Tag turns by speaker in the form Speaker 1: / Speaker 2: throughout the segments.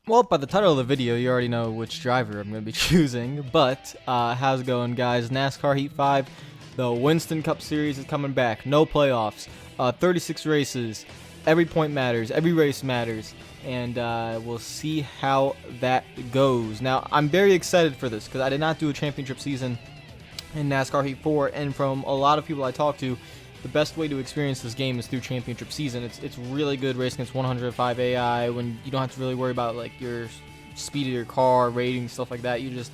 Speaker 1: Well, by the title of the video, you already know which driver I'm going to be choosing, but how's it going, guys? NASCAR Heat 5, the Winston Cup Series is coming back. No playoffs, 36 races, every point matters, every race matters, and we'll see how that goes. Now, I'm very excited for this because I did not do a championship season in NASCAR Heat 4, and from a lot of people I talked to, the best way to experience this game is through championship season. It's really good racing against 105 AI when you don't have to really worry about like your speed of your car, rating, stuff like that. You just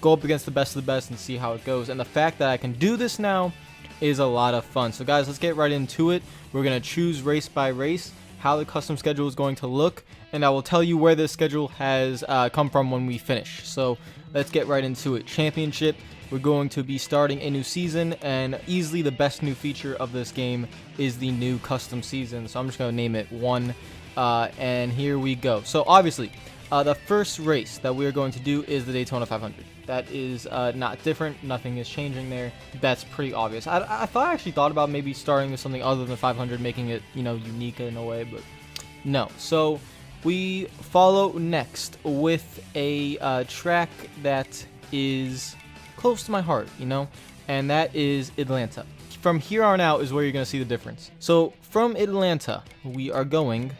Speaker 1: go up against the best of the best and see how it goes. And the fact that I can do this now is a lot of fun. So guys, let's get right into it. We're going to choose race by race how the custom schedule is going to look, and I will tell you where this schedule has come from when we finish. So let's get right into it. Championship. We're going to be starting a new season, and easily the best new feature of this game is the new custom season. So I'm just going to name it 1, and here we go. So obviously, the first race that we're going to do is the Daytona 500. That is not different. Nothing is changing there. That's pretty obvious. I actually thought about maybe starting with something other than 500, making it, unique in a way, but no. So we follow next with a track that is close to my heart, and that is Atlanta. From here on out is where you're going to see the difference. So from Atlanta, we are going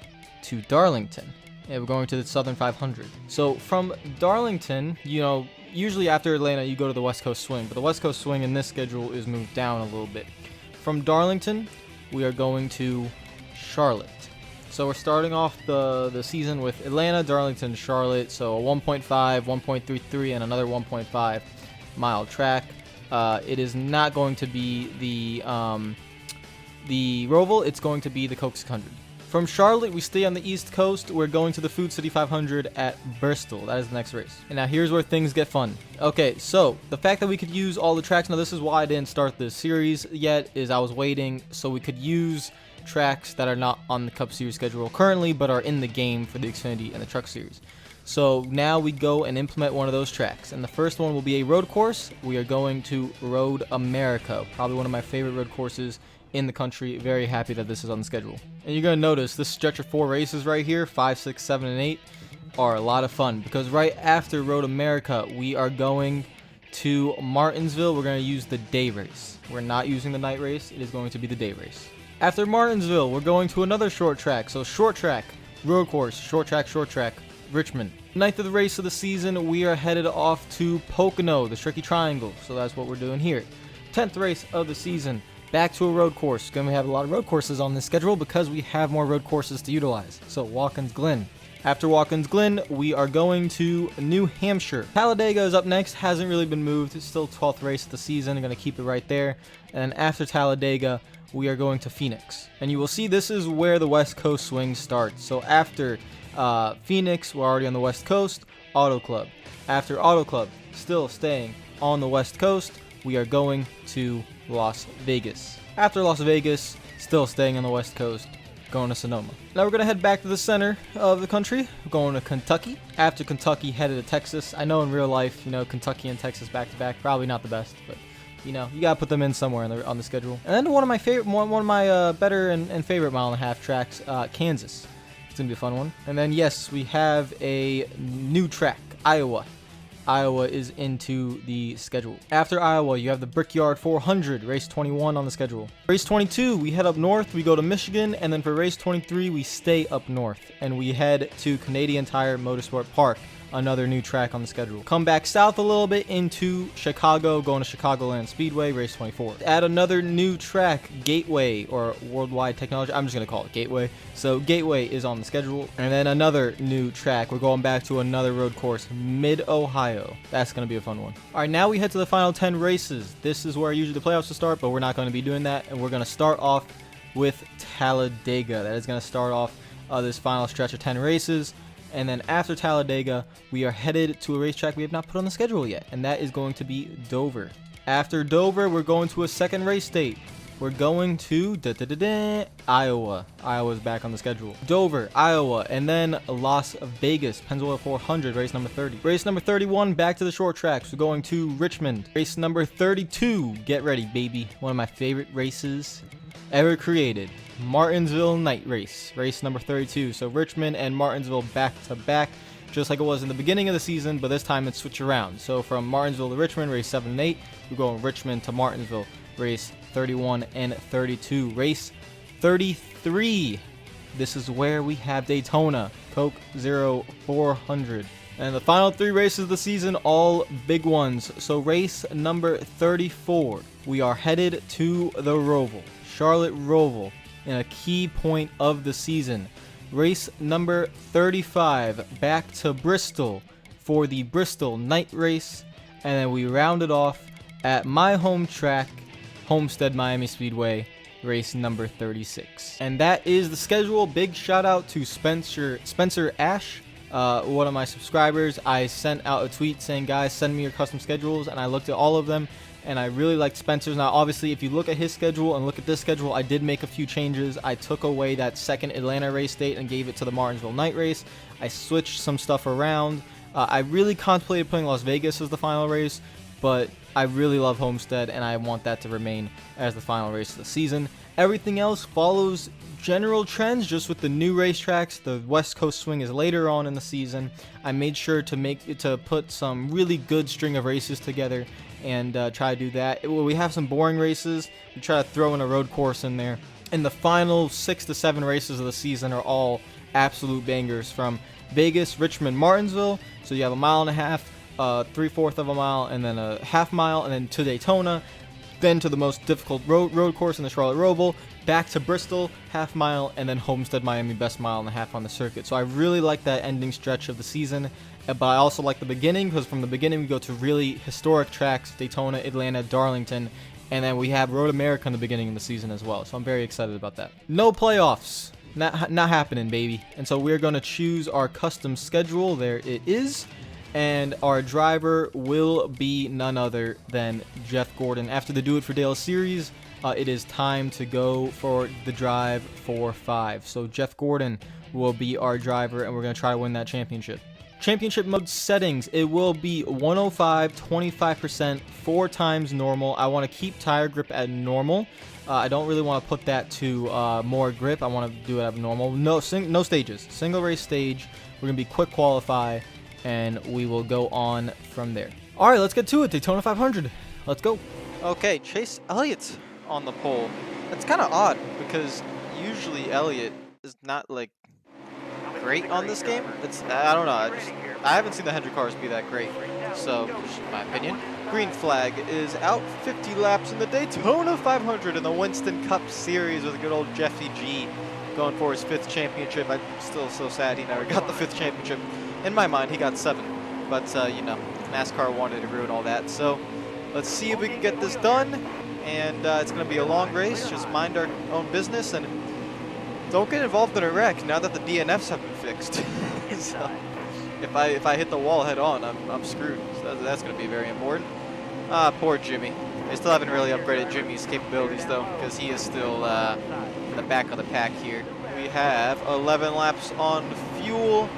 Speaker 1: to Darlington, and we're going to the Southern 500. So from Darlington, usually after Atlanta, you go to the West Coast Swing, but the West Coast Swing in this schedule is moved down a little bit. From Darlington, we are going to Charlotte. So we're starting off the season with Atlanta, Darlington, Charlotte. So a 1.5, 1.33, and another 1.5 mile track. It is not going to be the Roval. It's going to be the Coke 600. From Charlotte, we stay on the East Coast. We're going to the Food City 500 at Bristol. That is the next race. And now here's where things get fun. Okay, so the fact that we could use all the tracks, now this is why I didn't start this series yet, is I was waiting so we could use tracks that are not on the Cup Series schedule currently, but are in the game for the Xfinity and the Truck Series. So now we go and implement one of those tracks. And the first one will be a road course. We are going to Road America, probably one of my favorite road courses in the country. Very happy that this is on the schedule. And you're going to notice this stretch of 4 races right here, 5, 6, 7, and 8, are a lot of fun. Because right after Road America, we are going to Martinsville. We're going to use the day race. We're not using the night race. It is going to be the day race. After Martinsville, we're going to another short track. So short track, road course, short track, Richmond. Ninth of the race of the season, we are headed off to Pocono, the Tricky Triangle. So that's what we're doing here. 10th race of the season, back to a road course. Going to have a lot of road courses on this schedule because we have more road courses to utilize. So Watkins Glen. After Watkins Glen, we are going to New Hampshire. Talladega is up next. Hasn't really been moved. It's still 12th race of the season. I'm going to keep it right there. And after Talladega, we are going to Phoenix. And you will see this is where the West Coast Swing starts. So after Phoenix, we're already on the West Coast. Auto Club. After Auto Club, still staying on the West Coast, we are going to Las Vegas. After Las Vegas, still staying on the West Coast, going to Sonoma. Now we're going to head back to the center of the country. We're going to Kentucky. After Kentucky, headed to Texas. I know in real life, Kentucky and Texas back to back, probably not the best, but you gotta put them in somewhere on the schedule. And then one of my better and favorite mile-and-a-half tracks, Kansas. It's gonna be a fun one. And then yes, we have a new track, Iowa. Iowa is into the schedule. After Iowa, you have the Brickyard 400, race 21 on the schedule. Race 22, we head up north, we go to Michigan, and then for race 23, we stay up north, and we head to Canadian Tire Motorsport Park, another new track on the schedule. Come back south a little bit into Chicago, going to Chicagoland Speedway, race 24. Add another new track, Gateway, or Worldwide Technology. I'm just going to call it Gateway. So Gateway is on the schedule. And then another new track. We're going back to another road course, Mid-Ohio. That's going to be a fun one. All right, now we head to the final 10 races. This is where usually the playoffs will start, but we're not going to be doing that. And we're going to start off with Talladega. That is going to start off this final stretch of 10 races. And then after Talladega, we are headed to a racetrack we have not put on the schedule yet, and that is going to be Dover. After Dover, we're going to a second race date. We're going to Iowa. Iowa's back on the schedule. Dover, Iowa, and then Las Vegas, Pennzoil 400, race number 30. Race number 31, back to the short tracks. We're going to Richmond. Race number 32, get ready, baby. One of my favorite races ever created. Martinsville Night Race, race number 32. So Richmond and Martinsville back to back. just like it was in the beginning of the season, but this time it's switched around. So from Martinsville to Richmond, race 7 and 8, we go Richmond to Martinsville, race 31 and 32. Race 33, this is where we have Daytona, Coke 0400. And the final 3 races of the season, all big ones. So race number 34, we are headed to the Roval, Charlotte Roval, in a key point of the season. Race number 35, back to Bristol for the Bristol night race. And then we round it off at my home track, Homestead Miami Speedway, race number 36. And that is the schedule. Big shout out to Spencer Ash, one of my subscribers. I sent out a tweet saying, guys, send me your custom schedules, and I looked at all of them, and I really liked Spencer's. Now, obviously, if you look at his schedule and look at this schedule, I did make a few changes. I took away that second Atlanta race date and gave it to the Martinsville night race. I switched some stuff around. I really contemplated putting Las Vegas as the final race, but I really love Homestead, and I want that to remain as the final race of the season. Everything else follows general trends, just with the new racetracks. The West Coast swing is later on in the season. I made sure to put some really good string of races together and try to do that. We have some boring races. We try to throw in a road course in there. And the final 6 to 7 races of the season are all absolute bangers, from Vegas, Richmond, Martinsville. So you have a mile and a half, 3/4 of a mile, and then a half mile, and then to Daytona, then to the most difficult road course in the Charlotte Roval, back to Bristol, half mile, and then Homestead Miami, best mile and a half on the circuit. So I really like that ending stretch of the season, but I also like the beginning, because from the beginning we go to really historic tracks, Daytona, Atlanta, Darlington, and then we have Road America in the beginning of the season as well. So I'm very excited about that. No playoffs. Not happening, baby. And so we're going to choose our custom schedule. There it is. And our driver will be none other than Jeff Gordon. After the Do It for Dale series, it is time to go for the drive for 5. So Jeff Gordon will be our driver, and we're going to try to win that championship. Championship mode settings, it will be 105, 25%, 4 times normal. I want to keep tire grip at normal. I don't really want to put that to more grip. I want to do it at normal. No stages. Single race stage. We're going to be quick qualify, and we will go on from there. All right, let's get to it. Daytona 500. Let's go. Okay, Chase Elliott's on the pole. That's kind of odd, because usually Elliott is not like great on this game. I don't know. I haven't seen the Hendrick cars be that great. So, just my opinion. Green flag is out. 50 laps in the Daytona 500 in the Winston Cup Series with a good old Jeffy G going for his 5th championship. I'm still so sad he never got the 5th championship. In my mind, he got 7. But, you know, NASCAR wanted to ruin all that. So, let's see if we can get this done. And it's going to be a long race. Just mind our own business and don't get involved in a wreck now that the DNFs have been fixed. So, if I hit the wall head on, I'm screwed. So that's going to be very important. Poor Jimmy. They still haven't really upgraded Jimmy's capabilities, though, because he is still in the back of the pack here. We have 11 laps on fuel.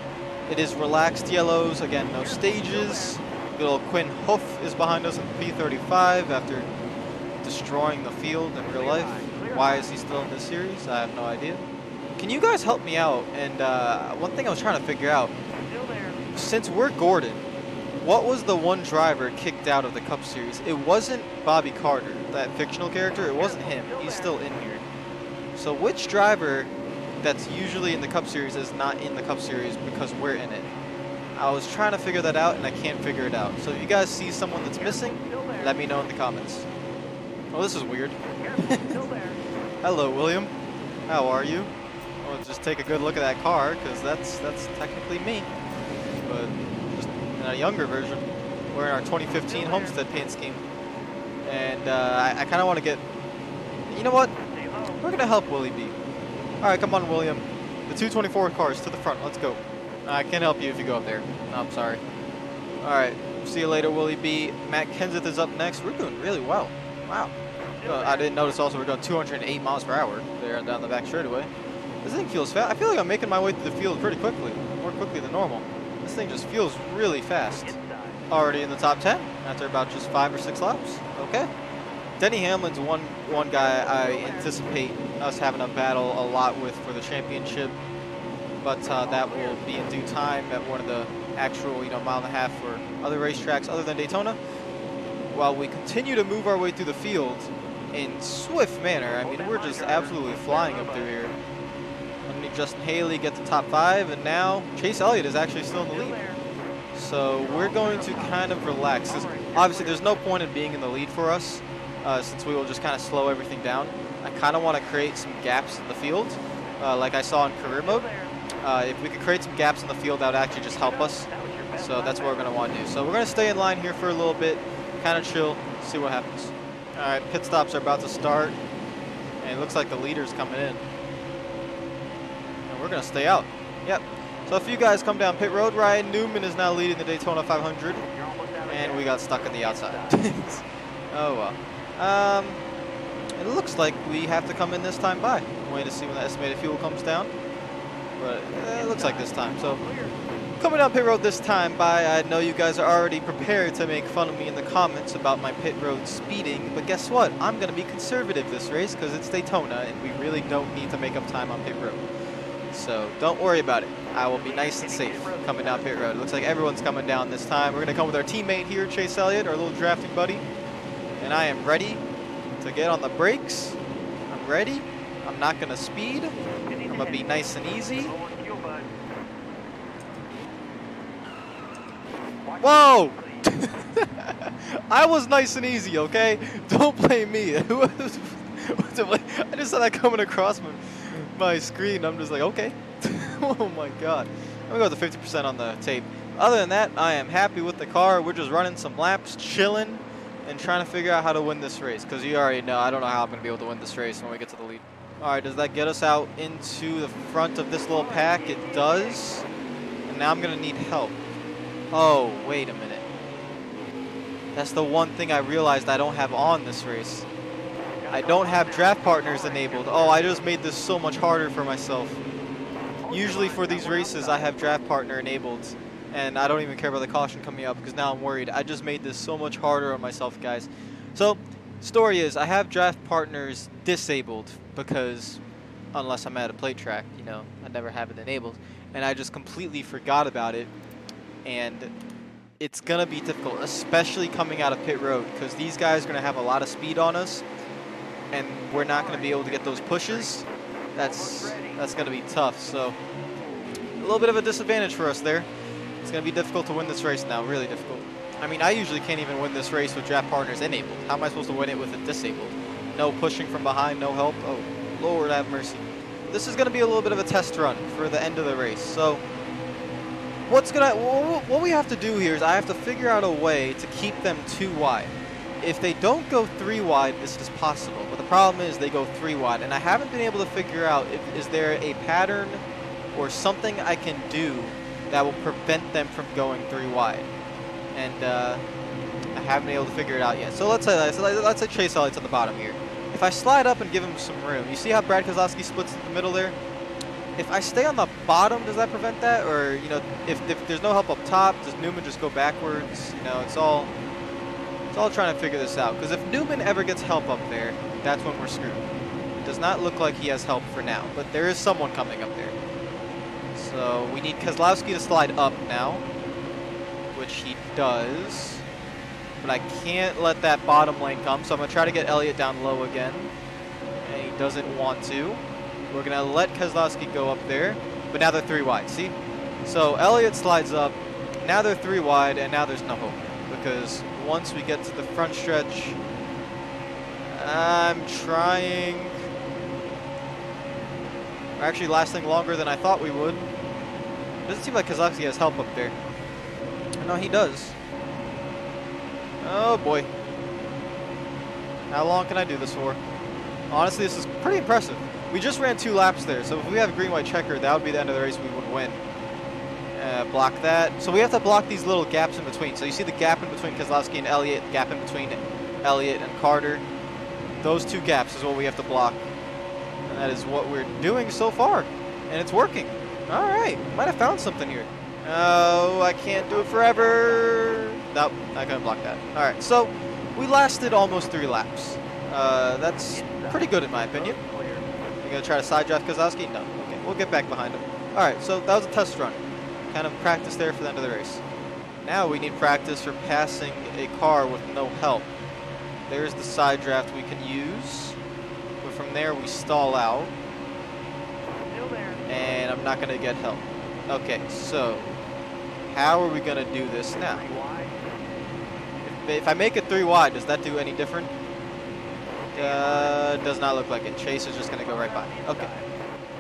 Speaker 1: It is relaxed yellows. Again, no stages. Good old Quinn Hoof is behind us in P35 after destroying the field in real life. Why is he still in this series? I have no idea. Can you guys help me out? And one thing I was trying to figure out, since we're Gordon, what was the one driver kicked out of the Cup Series? It wasn't Bobby Carter, that fictional character. It wasn't him. He's still in here. So which driver that's usually in the Cup Series is not in the Cup Series because we're in it? I was trying to figure that out, and I can't figure it out. So if you guys see someone that's missing, let me know in the comments. Oh, this is weird. Hello, William. How are you? Well, just take a good look at that car, because that's technically me. But just in a younger version. We're in our 2015 Homestead paint scheme. And I kind of want to get... You know what? We're going to help Willie B. Alright, come on, William. The 224 cars to the front. Let's go. I can't help you if you go up there. No, I'm sorry. Alright, see you later, Willie B. Matt Kenseth is up next. We're doing really well. Wow. I didn't notice also we're going 208 miles per hour there down the back straightaway. This thing feels fast. I feel like I'm making my way through the field pretty quickly. More quickly than normal. This thing just feels really fast. Already in the top 10 after about just 5 or 6 laps. Okay. Denny Hamlin's one guy I anticipate us having a battle a lot with for the championship. But that will be in due time at one of the actual, you know, mile and a half for other racetracks other than Daytona, while we continue to move our way through the field in swift manner. I mean, we're just absolutely flying up through here. Underneath Justin Haley, get the top 5, and now Chase Elliott is actually still in the lead. So we're going to kind of relax. Obviously, there's no point in being in the lead for us, since we will just kind of slow everything down. I kind of want to create some gaps in the field, like I saw in career mode. If we could create some gaps in the field, that would actually just help us. So that's what we're going to want to do. So we're going to stay in line here for a little bit, kind of chill, see what happens. All right, pit stops are about to start, and it looks like the leader's coming in. And we're going to stay out. Yep. So a few guys come down pit road. Ryan Newman is now leading the Daytona 500, and we got stuck on the outside. Oh, well. It looks like we have to come in this time by. I'm waiting to see when the estimated fuel comes down. But it looks like this time. So coming down pit road this time by, I know you guys are already prepared to make fun of me in the comments about my pit road speeding. But guess what? I'm going to be conservative this race because it's Daytona and we really don't need to make up time on pit road. So don't worry about it. I will be nice and safe coming down pit road. It looks like everyone's coming down this time. We're going to come with our teammate here, Chase Elliott, our little drafting buddy. And I am ready to get on the brakes. I'm ready. I'm not going to speed. I'm going to be nice and easy. Whoa! I was nice and easy, okay? Don't blame me. I just saw that coming across my screen. I'm just like, okay. Oh my god. I'm going to go with the 50% on the tape. Other than that, I am happy with the car. We're just running some laps, chilling, and trying to figure out how to win this race. Because you already know, I don't know how I'm going to be able to win this race when we get to the lead. Alright, does that get us out into the front of this little pack? It does. And now I'm going to need help. Oh, wait a minute. That's the one thing I realized I don't have on this race. I don't have draft partners enabled. Oh, I just made this so much harder for myself. Usually for these races, I have draft partner enabled. And I don't even care about the caution coming up because now I'm worried. I just made this so much harder on myself, guys. So, story is, I have draft partners disabled because, unless I'm at a plate track, you know, I never have it enabled. And I just completely forgot about it. And it's going to be difficult, especially coming out of pit road, because these guys are going to have a lot of speed on us, and we're not going to be able to get those pushes. That's going to be tough. So a little bit of a disadvantage for us there. It's going to be difficult to win this race now, really difficult. I mean, I usually can't even win this race with draft partners enabled. How am I supposed to win it with it disabled? No pushing from behind, no help. Oh, Lord have mercy. This is going to be a little bit of a test run for the end of the race. So what we have to do here is I have to figure out a way to keep them 2 wide. If they don't go 3 wide, this is possible. But the problem is they go 3 wide. And I haven't been able to figure out, is there a pattern or something I can do that will prevent them from going 3 wide. And I haven't been able to figure it out yet. So let's say Chase Elliott's on the bottom here. If I slide up and give him some room, you see how Brad Keselowski splits in the middle there? If I stay on the bottom, does that prevent that? Or, you know, if there's no help up top, does Newman just go backwards? You know, it's all trying to figure this out. Because if Newman ever gets help up there, that's when we're screwed. It does not look like he has help for now, but there is someone coming up there. So we need Keselowski to slide up now, which he does. But I can't let that bottom lane come, so I'm going to try to get Elliott down low again. And he doesn't want to. We're going to let Keselowski go up there, but now they're 3 wide, see? So Elliott slides up, now they're 3 wide, and now there's no hope. Because once we get to the front stretch, I'm trying. We're actually lasting longer than I thought we would. It doesn't seem like Keselowski has help up there. No, he does. Oh boy. How long can I do this for? Honestly, this is pretty impressive. We just ran 2 laps there, so if we have a green-white checker, that would be the end of the race, we would win. Block that. So we have to block these little gaps in between. So you see the gap in between Keselowski and Elliott, gap in between Elliott and Carter. Those 2 gaps is what we have to block. And that is what we're doing so far. And it's working. All right. Might have found something here. Oh, I can't do it forever. Nope, not going to block that. All right, so we lasted almost 3 laps. That's pretty good in my opinion. You're going to try to side draft Keselowski? No. Okay, we'll get back behind him. All right, so that was a test run. kind of practice there for the end of the race. Now we need practice for passing a car with no help. There's the side draft we can use. But from there we stall out. And I'm not going to get help. Okay, so how are we going to do this now? If I make it 3 wide, does that do any different? Does not look like it. Chase is just going to go right by. Okay.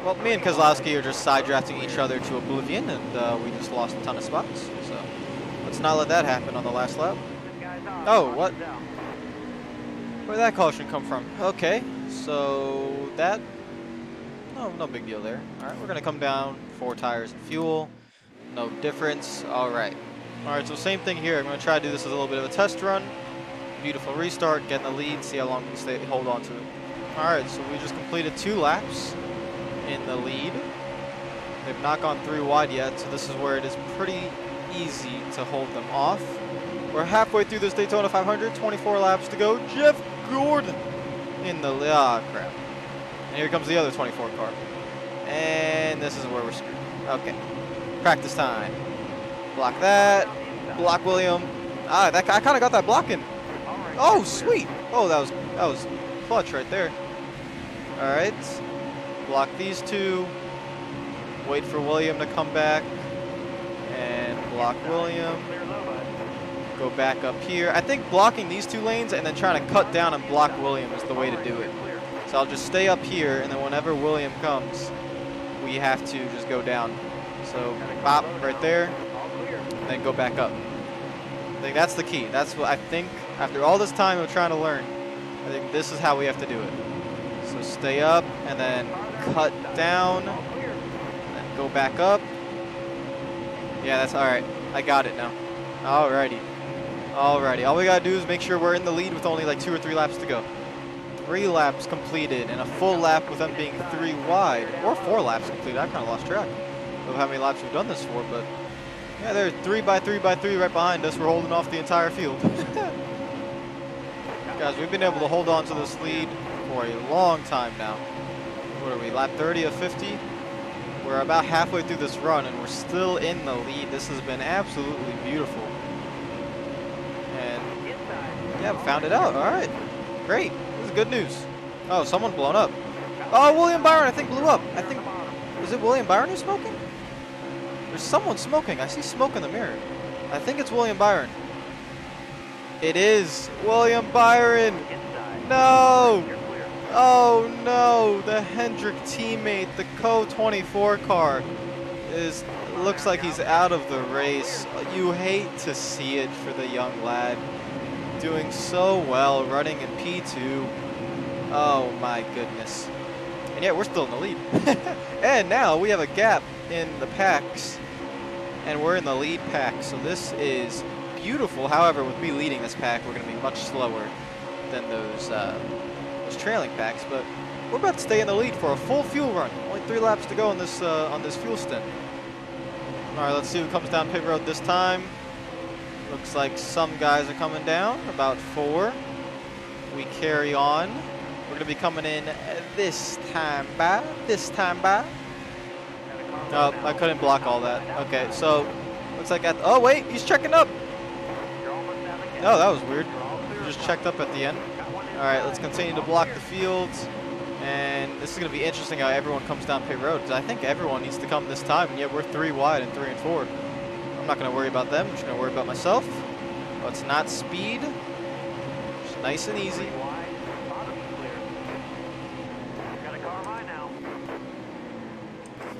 Speaker 1: Well, me and Kozlowski are just side drafting each other to oblivion, and we just lost a ton of spots. So let's not let that happen on the last lap. Oh, what? Where'd that caution come from? Okay, so that... No big deal there. All right, we're going to come down, 4 tires and fuel. No difference. All right. All right, so same thing here. I'm going to try to do this as a little bit of a test run. Beautiful restart, get in the lead, see how long we can hold on to it. All right, so we just completed 2 laps in the lead. They've not gone 3 wide yet, so this is where it is pretty easy to hold them off. We're halfway through this Daytona 500, 24 laps to go. Jeff Gordon in the lead. Ah, crap. And here comes the other 24 car. And this is where we're screwed. Okay, practice time. Block that. Block William. Ah, I kind of got that block in. Oh, sweet. Oh, that was clutch right there. All right. Block these 2. Wait for William to come back. And block William. Go back up here. I think blocking these 2 lanes and then trying to cut down and block William is the way to do it. So I'll just stay up here, and then whenever William comes, we have to just go down. So pop right there, and then go back up. I think that's the key. That's what I think. After all this time of trying to learn, I think this is how we have to do it. So stay up, and then cut down, and then go back up. Yeah, that's all right. I got it now. Alrighty. Alrighty. All we gotta do is make sure we're in the lead with only like 2 or 3 laps to go. 3 laps completed, and a full lap with them being 3 wide, or 4 laps completed. I kind of lost track of how many laps we've done this for, but yeah, they're 3 by 3 by 3 right behind us. We're holding off the entire field. Guys, we've been able to hold on to this lead for a long time now. What are we, lap 30 of 50? We're about halfway through this run, and we're still in the lead. This has been absolutely beautiful. And yeah, we found it out. All right, great. This is good news. Oh, someone blown up. Oh, William Byron, I think, blew up. I think, is it William Byron who's smoking? There's someone smoking. I see smoke in the mirror. I think it's William Byron. It is William Byron. No. Oh no, the Hendrick teammate, the Co-24 car, looks like he's out of the race. You hate to see it for the young lad. Doing so well, running in P2. Oh my goodness. And yet we're still in the lead. And now we have a gap in the packs, and we're in the lead pack. So this is beautiful. However, with me leading this pack, we're going to be much slower than those trailing packs. But we're about to stay in the lead for a full fuel run. Only 3 laps to go on this fuel stint. All right, let's see who comes down pit road this time. Looks like some guys are coming down, about 4. We carry on. We're going to be coming in this time by. Oh, I couldn't block all that. Okay, so looks like oh wait, he's checking up. Oh, that was weird. He just checked up at the end. All right, let's continue to block the fields. And this is going to be interesting how everyone comes down pit road, because I think everyone needs to come this time, and yet we're 3 wide and 3 and 4. I'm not going to worry about them. I'm just going to worry about myself. Let's not speed. Just nice and easy.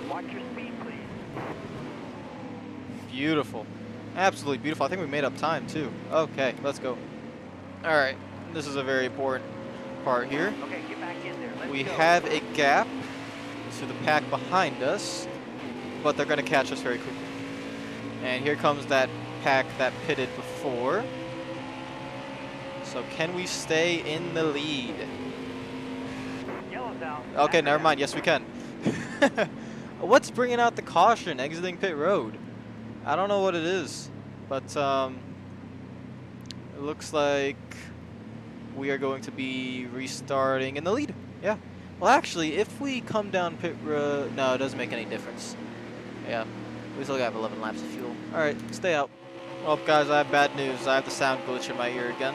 Speaker 2: Watch your speed, please.
Speaker 1: Beautiful. Absolutely beautiful. I think we made up time, too. Okay, let's go. All right. This is a very important part here.
Speaker 2: Okay, get back in there.
Speaker 1: We have a gap to the pack behind us, but they're going to catch us very quickly. And here comes that pack that pitted before. So can we stay in the lead?
Speaker 2: Yellow's out.
Speaker 1: Okay, never mind. Yes, we can. What's bringing out the caution exiting pit road? I don't know what it is, but it looks like we are going to be restarting in the lead. Yeah. Well, actually, if we come down pit road, no, it doesn't make any difference. Yeah. We still got 11 laps of fuel. Alright, stay out. Well, guys, I have bad news. I have the sound glitch in my ear again.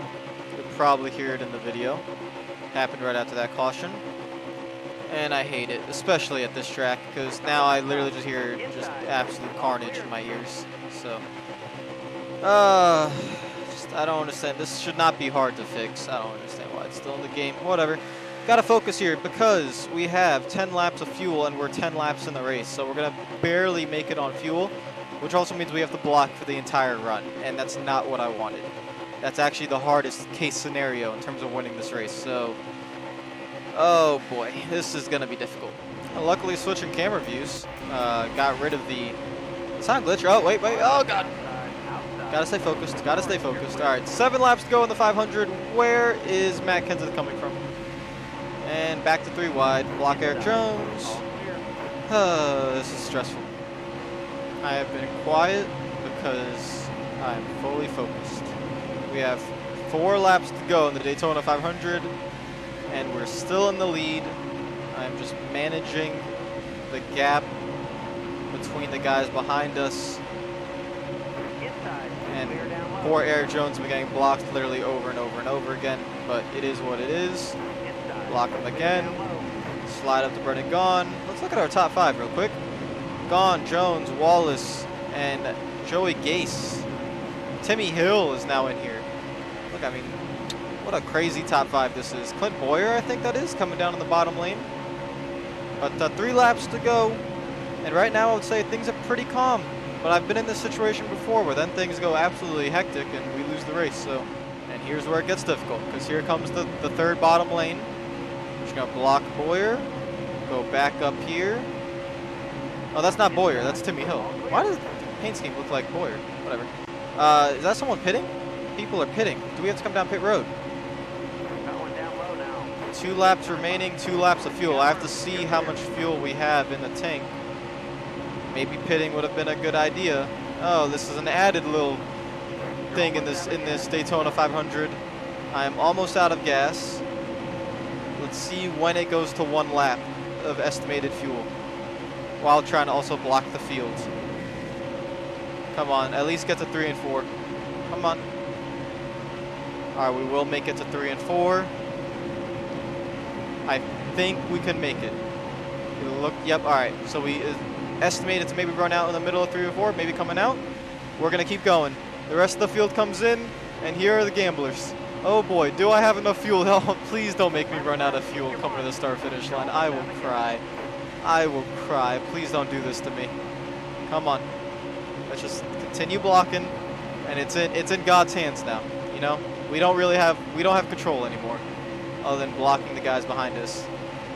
Speaker 1: You'll probably hear it in the video. Happened right after that caution. And I hate it, especially at this track, because now I literally just hear just absolute carnage in my ears. So, I don't understand. This should not be hard to fix. I don't understand why it's still in the game. Whatever. Gotta focus here because we have 10 laps of fuel and we're 10 laps in the race. So we're gonna barely make it on fuel, which also means we have to block for the entire run. And that's not what I wanted. That's actually the hardest case scenario in terms of winning this race. So, oh boy, this is gonna be difficult. Luckily, switching camera views got rid of the sound glitch. Oh, wait, oh god. Gotta stay focused, gotta stay focused. Alright, 7 laps to go in the 500. Where is Matt Kenseth coming from? And back to 3 wide. Block Eric Jones. This is stressful. I have been quiet because I'm fully focused. We have 4 laps to go in the Daytona 500, and we're still in the lead. I'm just managing the gap between the guys behind us. And poor Eric Jones has been getting blocked literally over and over and over again, but it is what it is. Block him again. Slide up to Brennan Gaughan. Let's look at our top 5 real quick. Gaughan, Jones, Wallace, and Joey Gase. Timmy Hill is now in here. Look, I mean, what a crazy top 5 this is. Clint Boyer, I think that is, coming down in the bottom lane. But 3 laps to go. And right now I would say things are pretty calm. But I've been in this situation before where then things go absolutely hectic and we lose the race. So, and here's where it gets difficult, because here comes the 3rd bottom lane. We're just going to block Boyer. Go back up here. Oh, that's not Boyer. That's Timmy Hill. Why does the paint scheme look like Boyer? Whatever. Is that someone pitting? People are pitting. Do we have to come down pit road?
Speaker 2: Going down low now.
Speaker 1: 2 laps remaining, 2 laps of fuel. I have to see how much fuel we have in the tank. Maybe pitting would have been a good idea. Oh, this is an added little thing in this Daytona 500. I am almost out of gas. Let's see when it goes to 1 lap of estimated fuel, while trying to also block the field. Come on, at least get to 3 and 4. Come on. All right, we will make it to 3 and 4. I think we can make it. It'll look, yep, all right. So we estimated to maybe run out in the middle of 3 or 4, maybe coming out. We're gonna keep going. The rest of the field comes in, and here are the gamblers. Oh boy, do I have enough fuel? Oh, please don't make me run out of fuel coming to the start-finish line. I will cry. I will cry. Please don't do this to me. Come on. Let's just continue blocking, and it's in God's hands now. You know, we don't have control anymore, other than blocking the guys behind us.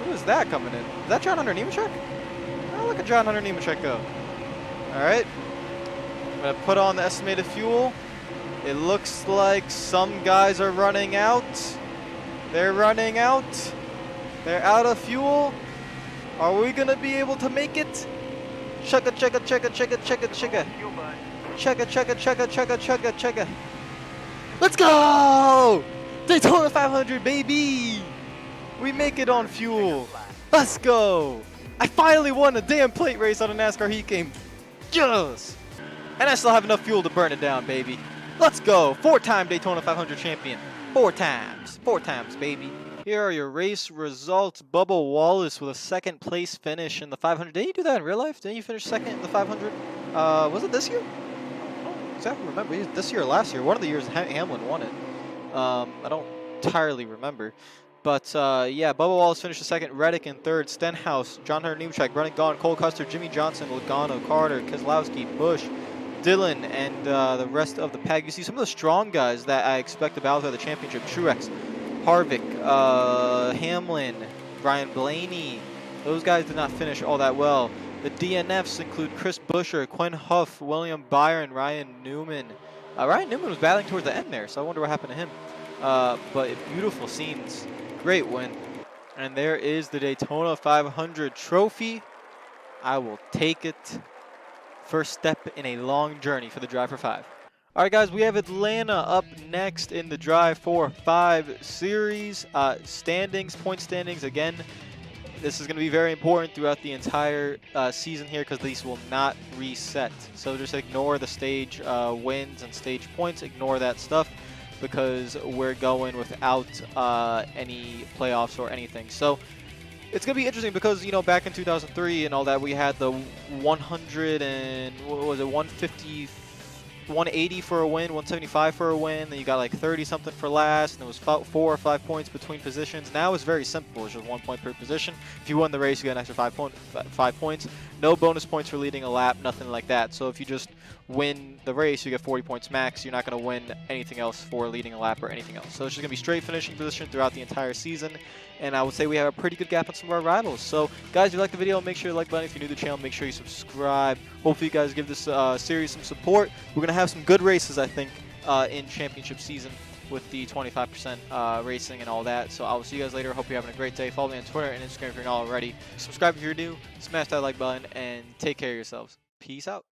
Speaker 1: Who is that coming in? Is that John Hunter Nemechek? Oh, look at John Hunter Nemechek go. All right. I'm gonna put on the estimated fuel. It looks like some guys are running out. They're running out. They're out of fuel. Are we gonna be able to make it? Chugga, chugga, chugga, chugga, chugga, chugga. Chugga, chugga, chugga, chugga, chugga, chugga. Let's go! Daytona 500, baby! We make it on fuel. Let's go! I finally won a damn plate race on a NASCAR heat game. Yes! And I still have enough fuel to burn it down, baby. Let's go! 4-time Daytona 500 champion. 4 times. 4 times, baby. Here are your race results. Bubba Wallace with a 2nd place finish in the 500. Didn't you do that in real life? Didn't you finish 2nd in the 500? Was it this year? I don't exactly remember. This year or last year. One of the years Hamlin won it. I don't entirely remember. But, yeah, Bubba Wallace finished 2nd. Reddick in 3rd. Stenhouse, John Hunter Nemechek, Brennan Gaughan, Cole Custer, Jimmy Johnson, Logano, Carter, Keselowski, Busch, Dillon, and the rest of the pack. You see some of the strong guys that I expect to battle for the championship. Truex, Harvick, Hamlin, Brian Blaney. Those guys did not finish all that well. The DNFs include Chris Buescher, Quinn Huff, William Byron, Ryan Newman. Ryan Newman was battling towards the end there, so I wonder what happened to him. But beautiful scenes. Great win. And there is the Daytona 500 trophy. I will take it. First step in a long journey for the Drive for 5. All right, guys, we have Atlanta up next in the Drive for 5 series. Standings, point standings, again, this is going to be very important throughout the entire season here because these will not reset. So just ignore the stage wins and stage points. Ignore that stuff because we're going without any playoffs or anything. So it's going to be interesting because, you know, back in 2003 and all that, we had the 100 and, what was it, 150, 180 for a win, 175 for a win, then you got like 30-something for last, and it was 4 or 5 points between positions. Now it's very simple. It's just 1 point per position. If you won the race, you get an extra 5 points. No bonus points for leading a lap, nothing like that. So if you just win the race, you get 40 points max. You're not going to win anything else for leading a lap or anything else. So it's just going to be straight finishing position throughout the entire season. And I would say we have a pretty good gap on some of our rivals. So guys, if you like the video, make sure you like the button. If you're new to the channel, make sure you subscribe. Hopefully you guys give this series some support. We're going to have some good races, I think, in championship season with the 25% racing and all that. So I will see you guys later. Hope you're having a great day. Follow me on Twitter and Instagram if you're not already. Subscribe if you're new. Smash that like button and take care of yourselves. Peace out.